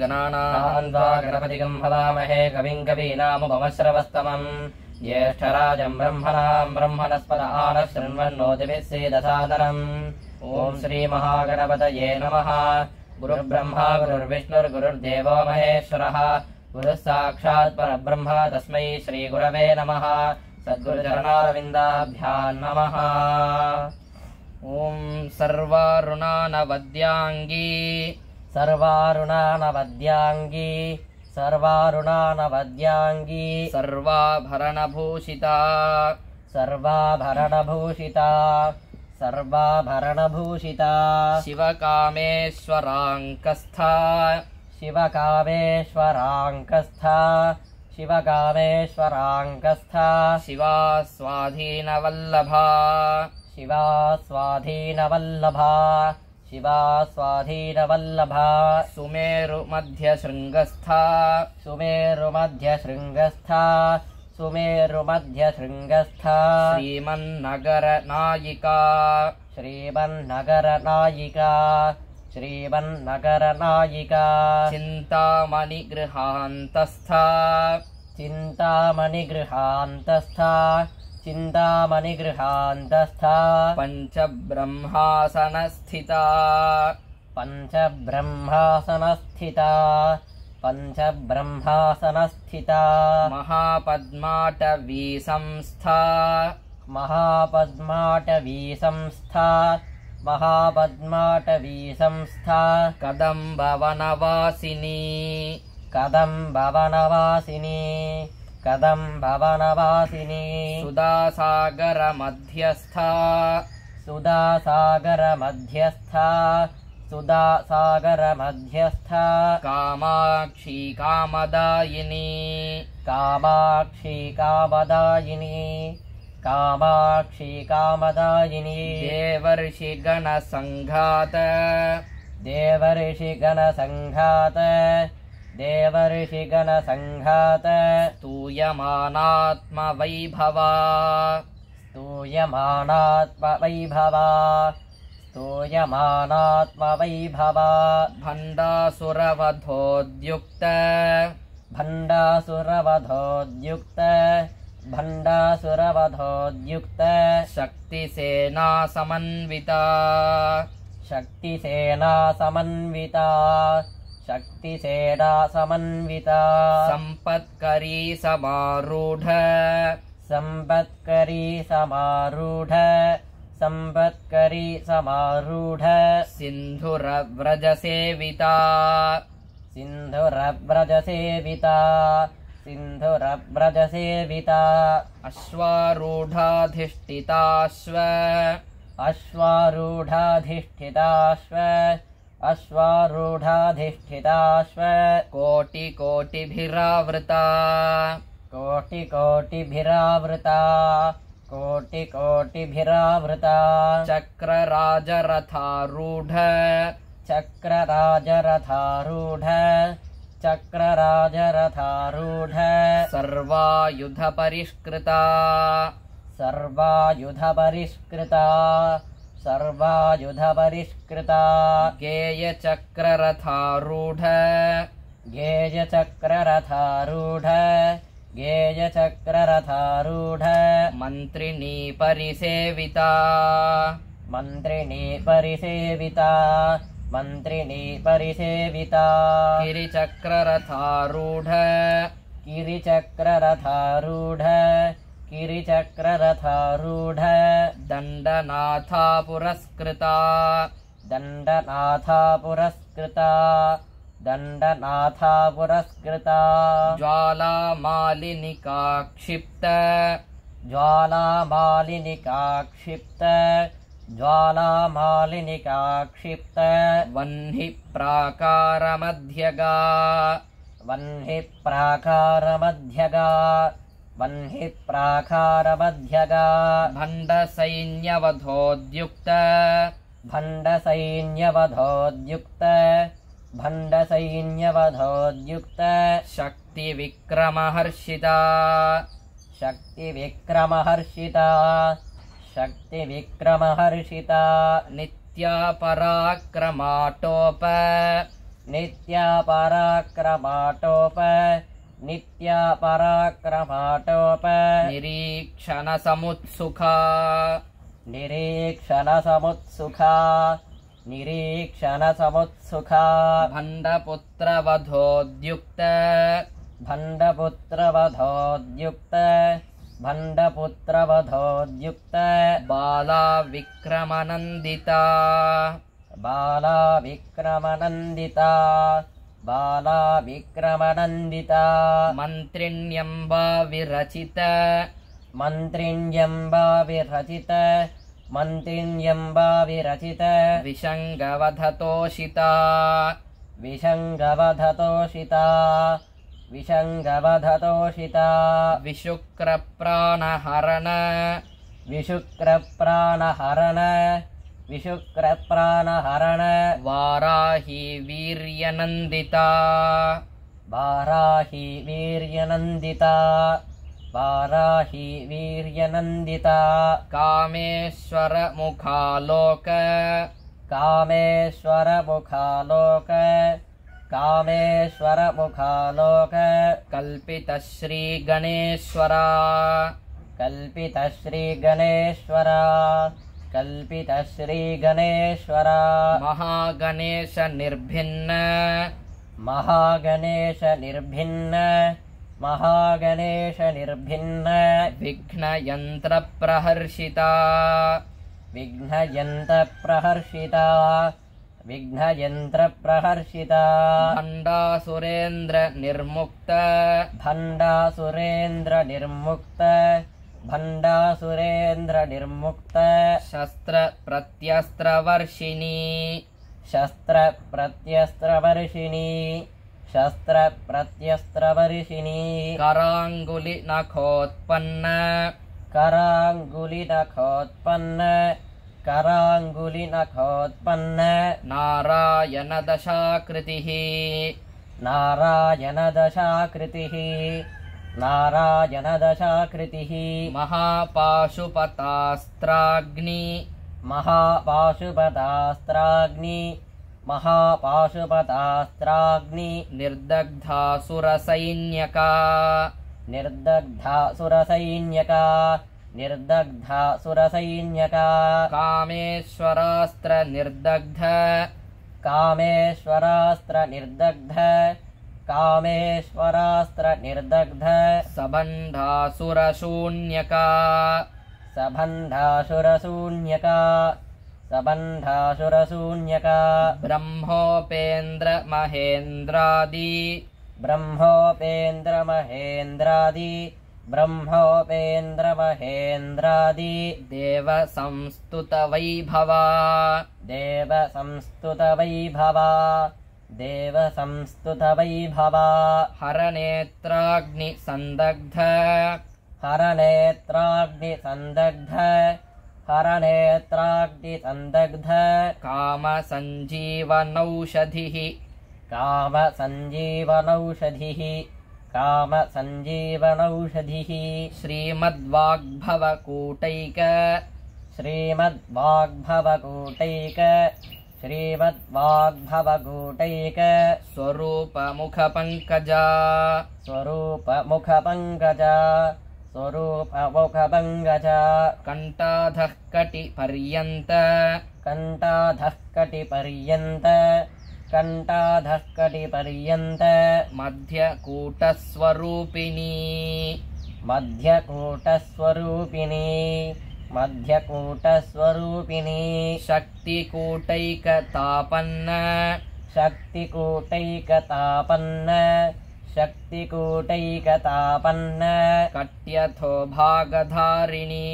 गणानां त्वा गणपतिगं हवामहे कविं कवीनामुपमश्रवस्तमम् ज्येष्ठराजं ब्रह्मणां ब्रह्मणस्पद आनः शृण्वन्नोतिभिः सीदसादनम् ॐ श्रीमहागणपतये नमः। गुरुर्ब्रह्मा गुरुर्विष्णुर्गुरुर्देवो महेश्वरः गुरुः साक्षात् परब्रह्म तस्मै श्रीगुरवे नमः। सद्गुरुचरणारविन्दाभ्यां नमः। ॐ सर्वारुणानवद्याङ्गी सर्वारुणानवद्याङ्गी सर्वारुणानवद्याङ्गी सर्वाभरणभूषिता सर्वाभरणभूषिता सर्वाभरणभूषिता शिवकामेश्वराङ्कस्था शिवकामेश्वराङ्कस्था शिवकामेश्वराङ्कस्था शिवा स्वाधीनवल्लभा शिवा स्वाधीनवल्लभा शिवा स्वाधीनवल्लभा सुमेरुमध्यशृङ्गस्था सुमेरुमध्यशृङ्गस्था सुमेरुमध्यशृङ्गस्था श्रीमन्नगरनायिका श्रीमन्नगरनायिका श्रीमन्नगरनायिका चिन्तामणिगृहान्तस्था चिन्तामणिगृहान्तस्था चिन्तामणिगृहान्तस्था पञ्चब्रह्मासनस्थिता पञ्चब्रह्मासनस्थिता पञ्चब्रह्मासनस्थिता महापद्माटवी संस्था महापद्माटवी संस्था महापद्माटवी संस्था कदम्बवनवासिनी कदम्बवनवासिनी कदम्बवनवासिनी सुधासागरमध्यस्था सुधासागरमध्यस्था सुधासागरमध्यस्था कामाक्षी कामदायिनी कामाक्षी कामदायिनी कामाक्षी कामदायिनी देवर्षिगणसङ्घात देवर्षिगणसङ्घात देवर्षिगणसङ्घात स्तूयमानात्मवैभवा स्तूयमानात्मवैभवा स्तूयमानात्मवैभवा भण्डासुरवधोद्युक्त भण्डासुरवधोद्युक्त भण्डासुरवधोद्युक्त शक्तिसेना समन्विता शक्तिसेना समन्विता शक्तिसेना समन्विता सम्पत्करी समारूढ सम्पत्करी समारूढ सम्पत्करी समारूढ सिन्धुरव्रजसेविता सिन्धुरव्रजसेविता सिन्धुरव्रजसेविता अश्वारूढाधिष्ठिताश्व अश्वारूढाधिष्ठिताश्व अश्वारूढाधिष्ठिताश्व कोटिकोटिभिरावृता कोटिकोटिभिरावृता कोटिकोटिभिरावृता चक्रराजरथारूढ चक्रराजरथारूढ चक्रराजरथारूढ सर्वायुधपरिष्कृता सर्वायुधपरिष्कृता सर्वायुधपरिष्कृता गेयचक्ररथारूढ गेयचक्ररथारूढ गेयचक्ररथारूढ मन्त्रिणी परिसेविता मन्त्रिणी परिसेविता मन्त्रिणी परिसेविता गिरिचक्ररथारूढ गिरिचक्ररथारूढ गिरिचक्ररथारूढ दण्डनाथा पुरस्कृता दण्डनाथा पुरस्कृता दण्डनाथा पुरस्कृता ज्वालामालिनिका क्षिप्त ज्वालामालिनिका क्षिप्त ज्वालामालिनिका क्षिप्त वह्निप्राकारमध्यगा वह्निप्राकारमध्यगा वह्निप्राकारमध्यगा भण्डसैन्यवधोद्युक्त भण्डसैन्यवधोद्युक्त भण्डसैन्यवधोद्युक्त शक्तिविक्रमहर्षिता शक्तिविक्रमहर्षिता शक्तिविक्रमहर्षिता नित्यापराक्रमाटोप नित्यापराक्रमाटोप नित्यापराक्रमाटोप निरीक्षणसमुत्सुखा निरीक्षणसमुत्सुखा निरीक्षणसमुत्सुखा भण्डपुत्रवधोद्युक्त भण्डपुत्रवधोद्युक्त भण्डपुत्रवधोद्युक्त बाला विक्रमनन्दिता बाला विक्रमनन्दिता बाला विक्रमनन्दिता मन्त्रिण्यम्बा विरचित मन्त्रिण्यम्बा विरचित मन्त्रिण्यम्बा विरचित विशङ्गवधतोषिता विशङ्गवधतोषिता विशङ्गवधतोषिता विशुक्रप्राणहरण विशुक्रप्राणहरण विशुक्रप्राणहरण वाराही वीर्यनन्दिता वाराही वीर्यनन्दिता वाराही वीर्यनन्दिता कामेश्वरमुखालोक कामेश्वरमुखालोक कामेश्वरमुखालोक कल्पितश्रीगणेश्वरा कल्पितश्रीगणेश्वरा कल्पितश्रीगणेश्वरा महागणेशनिर्भिन्न महागणेशनिर्भिन्न महागणेशनिर्भिन्न विघ्नयन्त्रप्रहर्षिता विघ्नयन्त्रप्रहर्षिता विघ्नयन्त्रप्रहर्षिता भण्डासुरेन्द्रनिर्मुक्त भण्डासुरेन्द्रनिर्मुक्त भण्डासुरेन्द्रनिर्मुक्त शस्त्रप्रत्यस्त्रवर्षिणी शस्त्रप्रत्यस्त्रवर्षिणी शस्त्रप्रत्यस्त्रवर्षिणी कराङ्गुलिनखोत्पन्न कराङ्गुलिनखोत्पन्न कराङ्गुलिनखोत्पन्न नारायणदशाकृतिः नारायणदशाकृतिः नारायणदशाकृतिः महापाशुपतास्त्राग्नि महापाशुपतास्त्राग्नि महापाशुपतास्त्राग्नि निर्दग्धासुरसैन्यका निर्दग्धासुरसैन्यका निर्दग्धासुरसैन्यका कामेश्वरास्त्रनिर्दग्ध कामेश्वरास्त्रनिर्दग्ध कामेश्वरास्त्रनिर्दग्ध सबन्धासुरशून्यका सबन्धासुरशून्यका सबन्धासुरशून्यका ब्रह्मोपेन्द्रमहेन्द्रादि ब्रह्मोपेन्द्रमहेन्द्रादि ब्रह्मोपेन्द्रमहेन्द्रादि देवसंस्तुतवैभवा देवसंस्तुतवैभवा देवसंस्तुतवैभवा हरनेत्राग्निसन्दग्ध हरनेत्राग्निसन्दग्ध हरनेत्राग्निसन्दग्ध कामसञ्जीवनौषधिः कामसञ्जीवनौषधिः कामसञ्जीवनौषधिः श्रीमद्वाग्भवकूटैक श्रीमद्वाग्भवकूटैक श्रीमद्वाग्भवकूटैक स्वरूपमुखपङ्कजा स्वरूपमुखपङ्कजा स्वरूपमुखपङ्कजा कण्ठाधः कटिपर्यन्त कण्ठाधः कटिपर्यन्त कण्ठाधः कटिपर्यन्त मध्यकूटस्वरूपिणी मध्यकूटस्वरूपिणी मध्यकूटस्वरूपिणी शक्तिकूटैकतापन्न शक्तिकूटैकतापन्न शक्तिकूटैकतापन्न कट्यथो भागधारिणी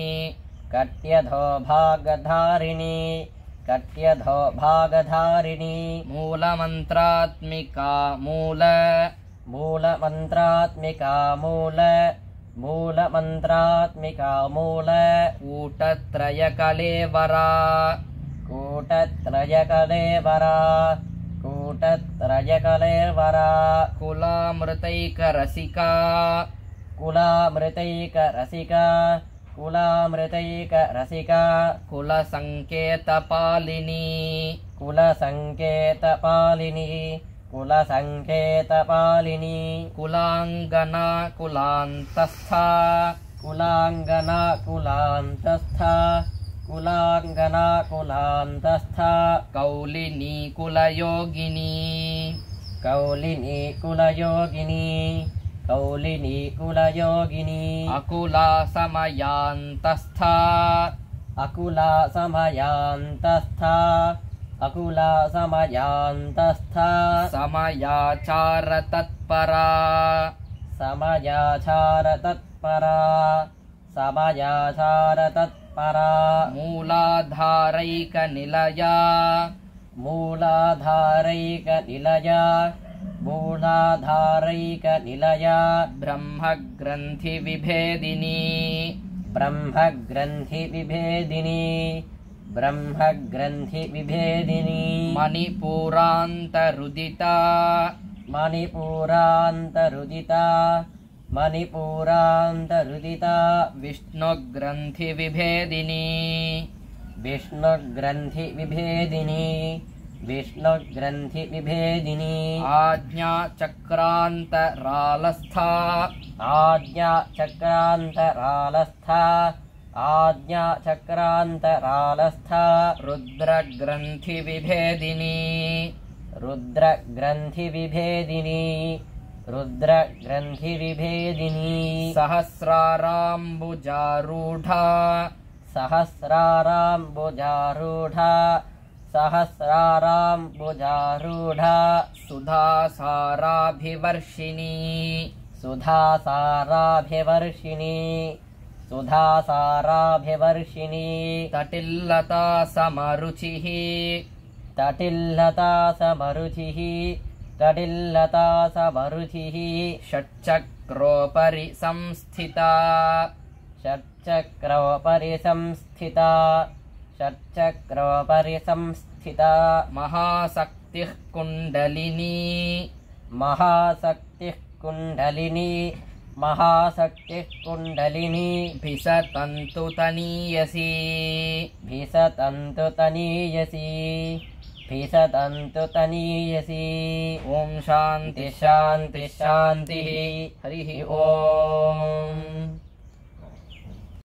कट्यधो भागधारिणी कट्यधो भागधारिणी मूलमन्त्रात्मिका मूल मूलमन्त्रात्मिका मूल मूलमन्त्रात्मिका मूल कूटत्रयकलेवरा कूटत्रयकलेवरा कूटत्रयकलेवरा कुलामृतैकरसिका कुलामृतैकरसिका कुलामृतैकरसिका कुलसङ्केतपालिनी कुलसङ्केतपालिनी कुलसङ्केतपालिनी कुलाङ्गना कुलान्तस्था कुलाङ्गना कुलान्तस्था कुलाङ्गना कुलान्तस्था कौलिनी कुलयोगिनी कौलिनी कुलयोगिनी कौलिनी कुलयोगिनी अकुला समयान्तस्था अकुला समयान्तस्था अकुला समयान्तस्था समयाचार तत्परा समयाचार तत्परा समयाचार तत्परा मूलाधारैकनिलया मूलाधारैकनिलया मूलाधारैकनिलया ब्रह्मग्रन्थिविभेदिनी ब्रह्मग्रन्थिविभेदिनी ब्रह्मग्रन्थिविभेदिनी मणिपुरान्तरुदिता मणिपुरान्तरुदिता मणिपुरान्तरुदिता विष्णुग्रन्थिविभेदिनी विष्णुग्रन्थिविभेदिनी विष्णुग्रन्थिविभेदिनी आज्ञाचक्रान्तरालस्था आज्ञाचक्रान्तरालस्था आज्ञाचक्रान्तरालस्था रुद्रग्रन्थिविभेदिनी रुद्रग्रन्थिविभेदिनी रुद्रग्रन्थिविभेदिनी सहस्राराम्बुजारूढा सहस्राराम्बुजारूढा सहस्राराम्बुजारूढा सुधासाराभिवर्षिणी सुधासाराभिवर्षिणी सुधासाराभिवर्षिणी तटिल्लता समरुचिः तटिल्लता समरुचिः तटिल्लता समरुचिः षट्चक्रोपरि संस्थिता षट्चक्रोपरि संस्थिता षट्चक्रोपरि संस्थिता महाशक्तिः कुण्डलिनी महाशक्तिः कुण्डलिनी महाशक्तिः कुण्डलिनी भिसतन्तु तनीयसी भिसतन्तु तनीयसी भिसतन्तु तनीयसी ॐ शान्ति शान्ति शान्तिः हरिः ॐ